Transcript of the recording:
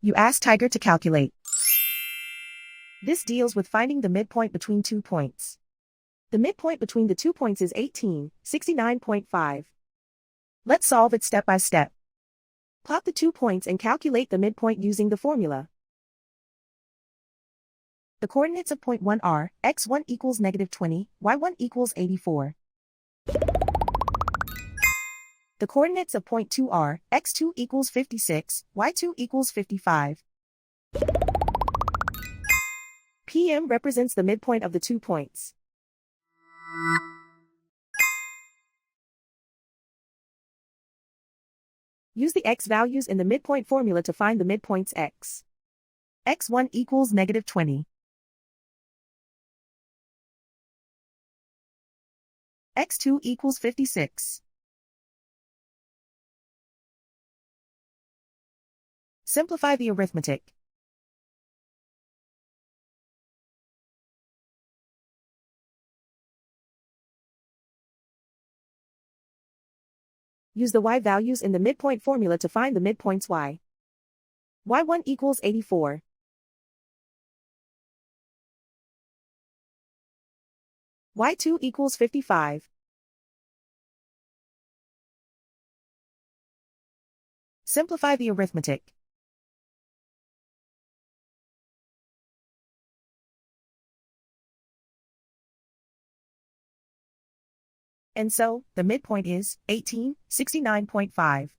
You ask Tiger to calculate. This deals with finding the midpoint between 2 points. The midpoint between the 2 points is 1869.5. Let's solve it step by step. Plot the 2 points and calculate the midpoint using the formula. The coordinates of point 1 are x1 equals -20, y1 equals 84. The coordinates of point 2 are x2 equals 56, y2 equals 55. PM represents the midpoint of the 2 points. Use the x values in the midpoint formula to find the midpoints x. x1 equals -20. x2 equals 56. Simplify the arithmetic. Use the y values in the midpoint formula to find the midpoints y. y1 equals 84. y2 equals 55. Simplify the arithmetic. And so, the midpoint is 1869.5.